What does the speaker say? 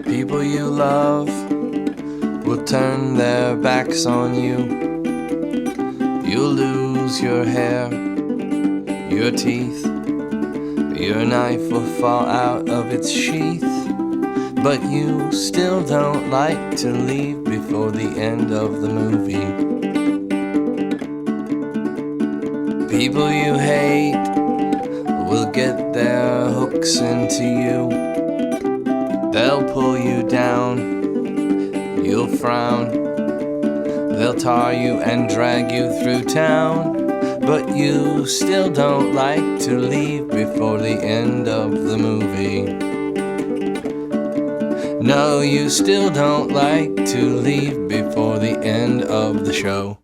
People you love will turn their backs on you. You'll lose your hair, your teeth, your knife will fall out of its sheath. But you still don't like to leave before the end of the movie. People you hate will get their hooks into you. They'll pull you down, you'll frown. They'll tar you and drag you through town. But you still don't like to leave before the end of the movie. No, you still don't like to leave before the end of the show.